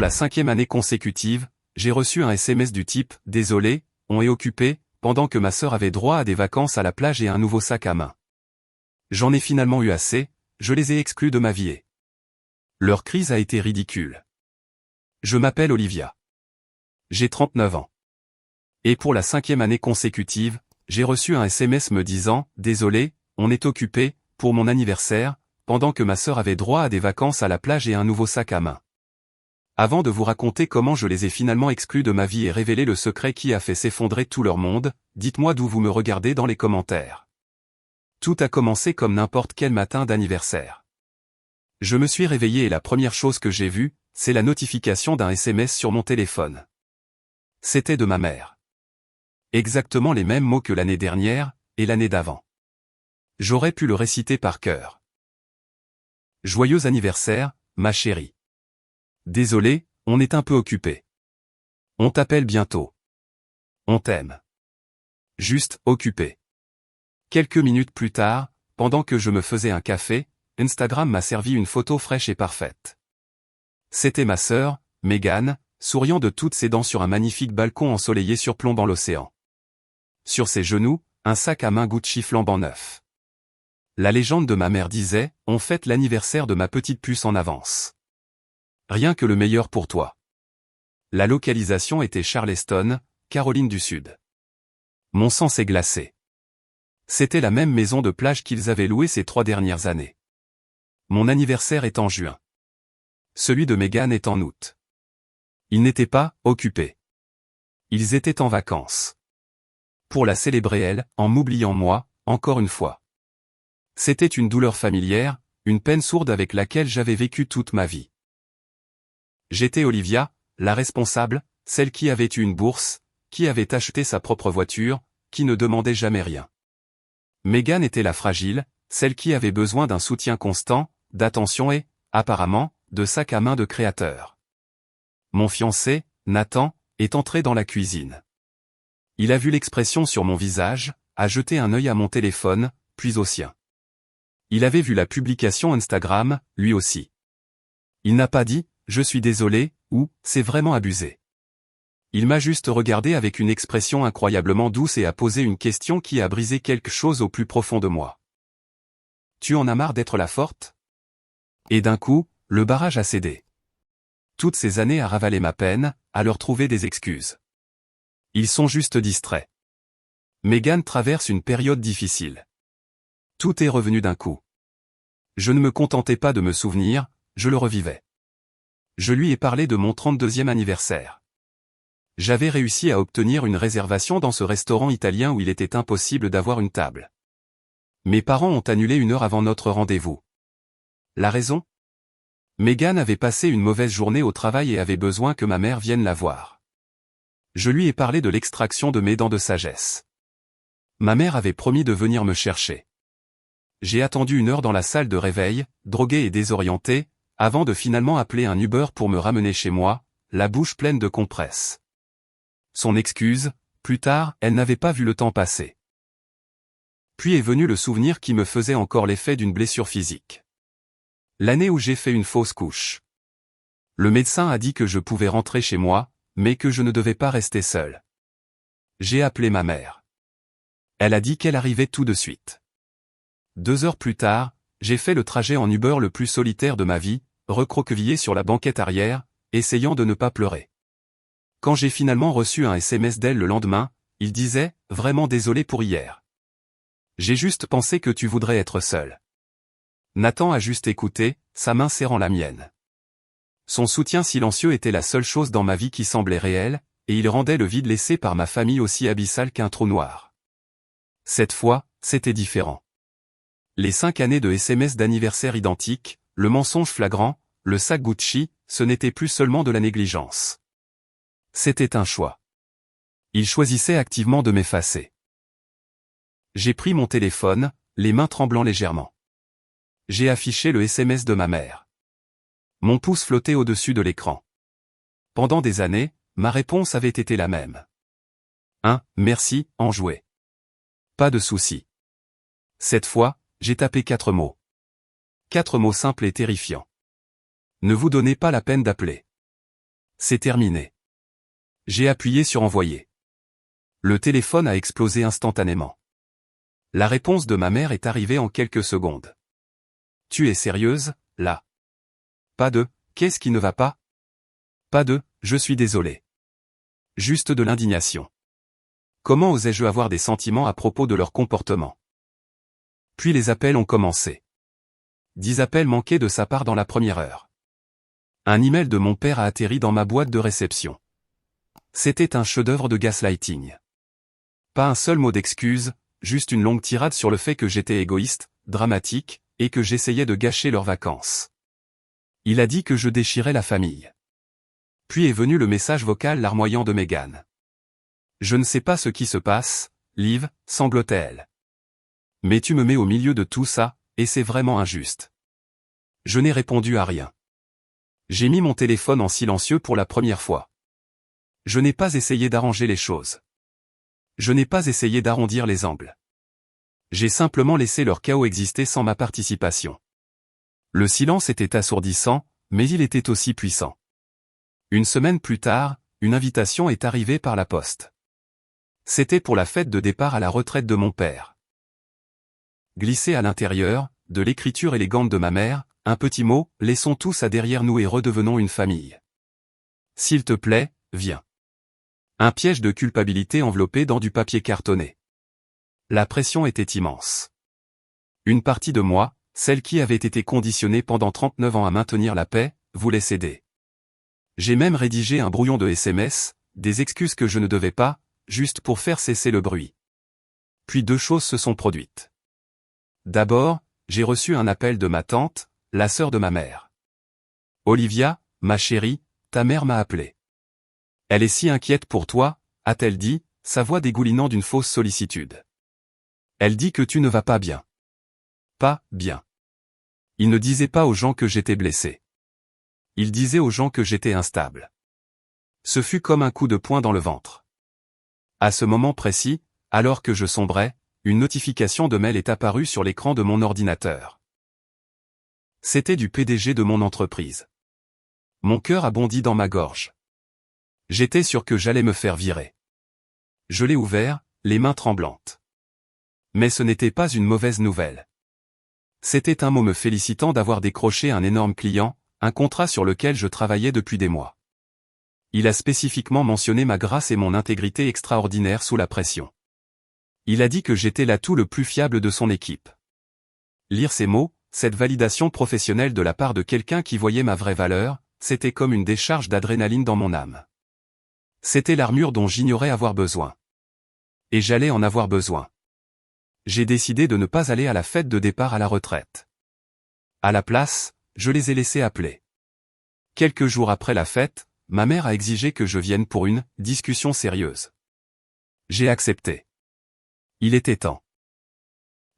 Pour la 5e année consécutive, j'ai reçu un SMS du type « Désolé, on est occupé », pendant que ma sœur avait droit à des vacances à la plage et un nouveau sac à main. J'en ai finalement eu assez, je les ai exclus de ma vie et leur crise a été ridicule. Je m'appelle Olivia. J'ai 39 ans. Et pour la 5e année consécutive, j'ai reçu un SMS me disant « Désolé, on est occupé », pour mon anniversaire, pendant que ma sœur avait droit à des vacances à la plage et un nouveau sac à main. Avant de vous raconter comment je les ai finalement exclus de ma vie et révéler le secret qui a fait s'effondrer tout leur monde, dites-moi d'où vous me regardez dans les commentaires. Tout a commencé comme n'importe quel matin d'anniversaire. Je me suis réveillé et la première chose que j'ai vue, c'est la notification d'un SMS sur mon téléphone. C'était de ma mère. Exactement les mêmes mots que l'année dernière, et l'année d'avant. J'aurais pu le réciter par cœur. Joyeux anniversaire, ma chérie. Désolé, on est un peu occupé. On t'appelle bientôt. On t'aime. Juste, occupé. Quelques minutes plus tard, pendant que je me faisais un café, Instagram m'a servi une photo fraîche et parfaite. C'était ma sœur, Megan, souriant de toutes ses dents sur un magnifique balcon ensoleillé surplombant l'océan. Sur ses genoux, un sac à main Gucci flambant neuf. La légende de ma mère disait « On fête l'anniversaire de ma petite puce en avance. Rien que le meilleur pour toi. » La localisation était Charleston, Caroline du Sud. Mon sang s'est glacé. C'était la même maison de plage qu'ils avaient louée ces 3 dernières années. Mon anniversaire est en juin. Celui de Megan est en août. Ils n'étaient pas occupés. Ils étaient en vacances. Pour la célébrer elle, en m'oubliant moi, encore une fois. C'était une douleur familière, une peine sourde avec laquelle j'avais vécu toute ma vie. J'étais Olivia, la responsable, celle qui avait eu une bourse, qui avait acheté sa propre voiture, qui ne demandait jamais rien. Megan était la fragile, celle qui avait besoin d'un soutien constant, d'attention et, apparemment, de sac à main de créateur. Mon fiancé, Nathan, est entré dans la cuisine. Il a vu l'expression sur mon visage, a jeté un œil à mon téléphone, puis au sien. Il avait vu la publication Instagram, lui aussi. Il n'a pas dit « Je suis désolé » ou « C'est vraiment abusé ». Il m'a juste regardé avec une expression incroyablement douce et a posé une question qui a brisé quelque chose au plus profond de moi. « Tu en as marre d'être la forte ?» Et d'un coup, le barrage a cédé. Toutes ces années à ravaler ma peine, à leur trouver des excuses. Ils sont juste distraits. Megan traverse une période difficile. Tout est revenu d'un coup. Je ne me contentais pas de me souvenir, je le revivais. Je lui ai parlé de mon 32e anniversaire. J'avais réussi à obtenir une réservation dans ce restaurant italien où il était impossible d'avoir une table. Mes parents ont annulé 1 heure avant notre rendez-vous. La raison ? Megan avait passé une mauvaise journée au travail et avait besoin que ma mère vienne la voir. Je lui ai parlé de l'extraction de mes dents de sagesse. Ma mère avait promis de venir me chercher. J'ai attendu 1 heure dans la salle de réveil, drogué et désorienté, avant de finalement appeler un Uber pour me ramener chez moi, la bouche pleine de compresses. Son excuse, plus tard, elle n'avait pas vu le temps passer. Puis est venu le souvenir qui me faisait encore l'effet d'une blessure physique. L'année où j'ai fait une fausse couche. Le médecin a dit que je pouvais rentrer chez moi, mais que je ne devais pas rester seul. J'ai appelé ma mère. Elle a dit qu'elle arrivait tout de suite. 2 heures plus tard, j'ai fait le trajet en Uber le plus solitaire de ma vie, recroquevillé sur la banquette arrière, essayant de ne pas pleurer. Quand j'ai finalement reçu un SMS d'elle le lendemain, il disait « Vraiment désolé pour hier. J'ai juste pensé que tu voudrais être seul. » Nathan a juste écouté, sa main serrant la mienne. Son soutien silencieux était la seule chose dans ma vie qui semblait réelle, et il rendait le vide laissé par ma famille aussi abyssal qu'un trou noir. Cette fois, c'était différent. Les 5 années de SMS d'anniversaire identiques, le mensonge flagrant, le sac Gucci, ce n'était plus seulement de la négligence. C'était un choix. Il choisissait activement de m'effacer. J'ai pris mon téléphone, les mains tremblant légèrement. J'ai affiché le SMS de ma mère. Mon pouce flottait au-dessus de l'écran. Pendant des années, ma réponse avait été la même. Merci, enjoué. Pas de souci. Cette fois, j'ai tapé 4 mots. 4 mots simples et terrifiants. Ne vous donnez pas la peine d'appeler. C'est terminé. J'ai appuyé sur envoyer. Le téléphone a explosé instantanément. La réponse de ma mère est arrivée en quelques secondes. Tu es sérieuse, là? Pas de, qu'est-ce qui ne va pas? Pas de, je suis désolé. Juste de l'indignation. Comment osais-je avoir des sentiments à propos de leur comportement? Puis les appels ont commencé. 10 appels manqués de sa part dans la première heure. Un email de mon père a atterri dans ma boîte de réception. C'était un chef-d'œuvre de gaslighting. Pas un seul mot d'excuse, juste une longue tirade sur le fait que j'étais égoïste, dramatique, et que j'essayais de gâcher leurs vacances. Il a dit que je déchirais la famille. Puis est venu le message vocal larmoyant de Megan. Je ne sais pas ce qui se passe, Liv, sanglotait-elle. Mais tu me mets au milieu de tout ça, et c'est vraiment injuste. Je n'ai répondu à rien. J'ai mis mon téléphone en silencieux pour la première fois. Je n'ai pas essayé d'arranger les choses. Je n'ai pas essayé d'arrondir les angles. J'ai simplement laissé leur chaos exister sans ma participation. Le silence était assourdissant, mais il était aussi puissant. Une semaine plus tard, une invitation est arrivée par la poste. C'était pour la fête de départ à la retraite de mon père. Glissé à l'intérieur, de l'écriture élégante de ma mère, un petit mot, laissons tout ça derrière nous et redevenons une famille. S'il te plaît, viens. Un piège de culpabilité enveloppé dans du papier cartonné. La pression était immense. Une partie de moi, celle qui avait été conditionnée pendant 39 ans à maintenir la paix, voulait céder. J'ai même rédigé un brouillon de SMS, des excuses que je ne devais pas, juste pour faire cesser le bruit. Puis 2 choses se sont produites. D'abord, j'ai reçu un appel de ma tante, la sœur de ma mère. Olivia, ma chérie, ta mère m'a appelé. Elle est si inquiète pour toi, a-t-elle dit, sa voix dégoulinant d'une fausse sollicitude. Elle dit que tu ne vas pas bien. Pas bien. Il ne disait pas aux gens que j'étais blessé. Il disait aux gens que j'étais instable. Ce fut comme un coup de poing dans le ventre. À ce moment précis, alors que je sombrais, une notification de mail est apparue sur l'écran de mon ordinateur. C'était du PDG de mon entreprise. Mon cœur a bondi dans ma gorge. J'étais sûr que j'allais me faire virer. Je l'ai ouvert, les mains tremblantes. Mais ce n'était pas une mauvaise nouvelle. C'était un mot me félicitant d'avoir décroché un énorme client, un contrat sur lequel je travaillais depuis des mois. Il a spécifiquement mentionné ma grâce et mon intégrité extraordinaire sous la pression. Il a dit que j'étais l'atout le plus fiable de son équipe. Lire ces mots, cette validation professionnelle de la part de quelqu'un qui voyait ma vraie valeur, c'était comme une décharge d'adrénaline dans mon âme. C'était l'armure dont j'ignorais avoir besoin. Et j'allais en avoir besoin. J'ai décidé de ne pas aller à la fête de départ à la retraite. À la place, je les ai laissés appeler. Quelques jours après la fête, ma mère a exigé que je vienne pour une discussion sérieuse. J'ai accepté. Il était temps.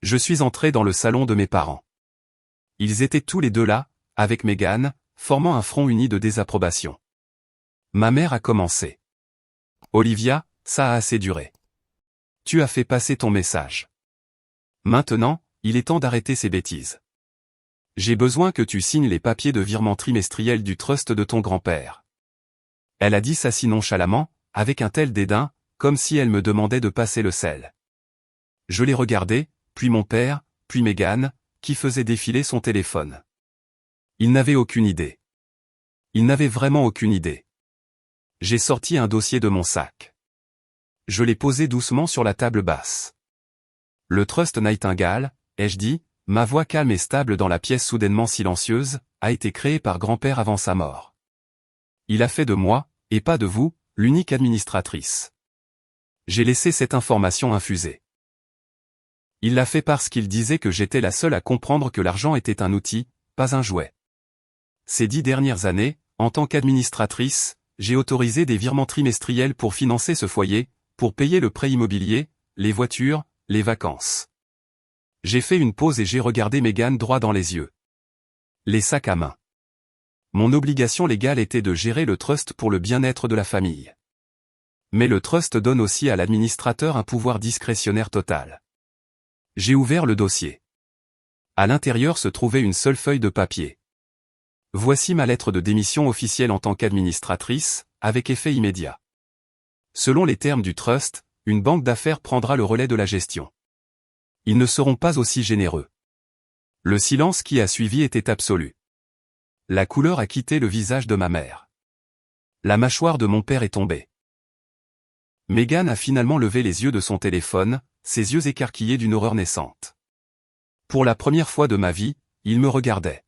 Je suis entré dans le salon de mes parents. Ils étaient tous les deux là, avec Megan, formant un front uni de désapprobation. Ma mère a commencé. Olivia, ça a assez duré. Tu as fait passer ton message. Maintenant, il est temps d'arrêter ces bêtises. J'ai besoin que tu signes les papiers de virement trimestriel du trust de ton grand-père. Elle a dit ça si nonchalamment, avec un tel dédain, comme si elle me demandait de passer le sel. Je l'ai regardé, puis mon père, puis Megan, qui faisait défiler son téléphone. Il n'avait aucune idée. Il n'avait vraiment aucune idée. J'ai sorti un dossier de mon sac. Je l'ai posé doucement sur la table basse. Le Trust Nightingale, ai-je dit, ma voix calme et stable dans la pièce soudainement silencieuse, a été créé par grand-père avant sa mort. Il a fait de moi, et pas de vous, l'unique administratrice. J'ai laissé cette information infuser. Il l'a fait parce qu'il disait que j'étais la seule à comprendre que l'argent était un outil, pas un jouet. Ces 10 dernières années, en tant qu'administratrice, j'ai autorisé des virements trimestriels pour financer ce foyer, pour payer le prêt immobilier, les voitures, les vacances. J'ai fait une pause et j'ai regardé Megan droit dans les yeux. Les sacs à main. Mon obligation légale était de gérer le trust pour le bien-être de la famille. Mais le trust donne aussi à l'administrateur un pouvoir discrétionnaire total. J'ai ouvert le dossier. À l'intérieur se trouvait une seule feuille de papier. Voici ma lettre de démission officielle en tant qu'administratrice, avec effet immédiat. Selon les termes du trust, une banque d'affaires prendra le relais de la gestion. Ils ne seront pas aussi généreux. Le silence qui a suivi était absolu. La couleur a quitté le visage de ma mère. La mâchoire de mon père est tombée. Meghan a finalement levé les yeux de son téléphone, ses yeux écarquillés d'une horreur naissante. Pour la première fois de ma vie, ils me regardaient.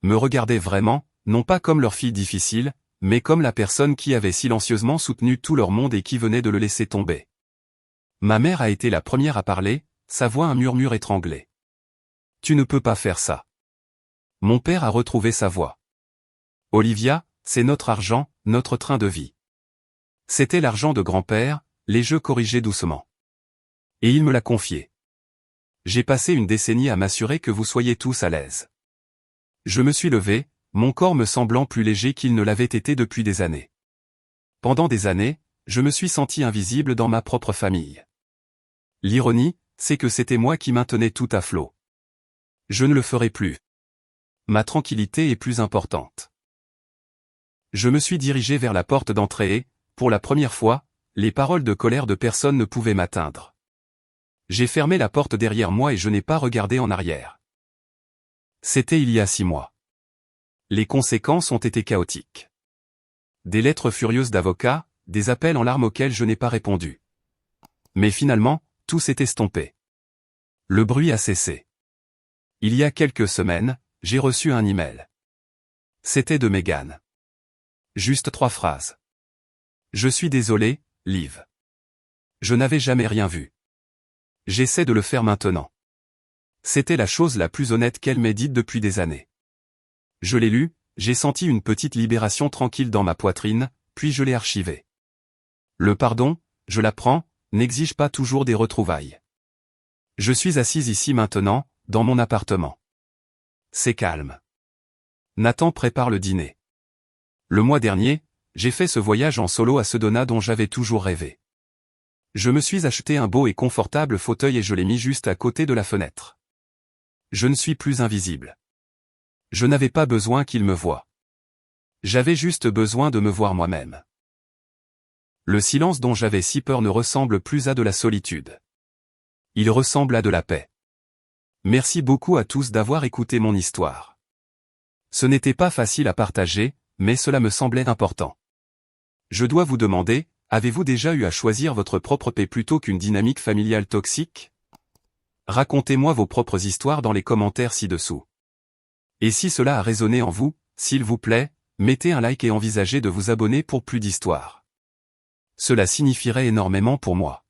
Me regardaient vraiment, non pas comme leur fille difficile, mais comme la personne qui avait silencieusement soutenu tout leur monde et qui venait de le laisser tomber. Ma mère a été la première à parler, sa voix un murmure étranglé. « Tu ne peux pas faire ça. » Mon père a retrouvé sa voix. « Olivia, c'est notre argent, notre train de vie. » C'était l'argent de grand-père, les jeux corrigés doucement. Et il me l'a confié. J'ai passé une décennie à m'assurer que vous soyez tous à l'aise. Je me suis levé, mon corps me semblant plus léger qu'il ne l'avait été depuis des années. Pendant des années, je me suis senti invisible dans ma propre famille. L'ironie, c'est que c'était moi qui maintenais tout à flot. Je ne le ferai plus. Ma tranquillité est plus importante. Je me suis dirigé vers la porte d'entrée et, pour la première fois, les paroles de colère de personne ne pouvaient m'atteindre. J'ai fermé la porte derrière moi et je n'ai pas regardé en arrière. C'était il y a 6 mois. Les conséquences ont été chaotiques. Des lettres furieuses d'avocats, des appels en larmes auxquels je n'ai pas répondu. Mais finalement, tout s'est estompé. Le bruit a cessé. Il y a quelques semaines, j'ai reçu un email. C'était de Meghan. Juste 3 phrases. Je suis désolé, Liv. Je n'avais jamais rien vu. J'essaie de le faire maintenant. C'était la chose la plus honnête qu'elle m'ait dite depuis des années. Je l'ai lu, j'ai senti une petite libération tranquille dans ma poitrine, puis je l'ai archivé. Le pardon, je l'apprends, n'exige pas toujours des retrouvailles. Je suis assise ici maintenant, dans mon appartement. C'est calme. Nathan prépare le dîner. Le mois dernier, j'ai fait ce voyage en solo à Sedona dont j'avais toujours rêvé. Je me suis acheté un beau et confortable fauteuil et je l'ai mis juste à côté de la fenêtre. Je ne suis plus invisible. Je n'avais pas besoin qu'il me voie. J'avais juste besoin de me voir moi-même. Le silence dont j'avais si peur ne ressemble plus à de la solitude. Il ressemble à de la paix. Merci beaucoup à tous d'avoir écouté mon histoire. Ce n'était pas facile à partager, mais cela me semblait important. Je dois vous demander, avez-vous déjà eu à choisir votre propre paix plutôt qu'une dynamique familiale toxique? Racontez-moi vos propres histoires dans les commentaires ci-dessous. Et si cela a résonné en vous, s'il vous plaît, mettez un like et envisagez de vous abonner pour plus d'histoires. Cela signifierait énormément pour moi.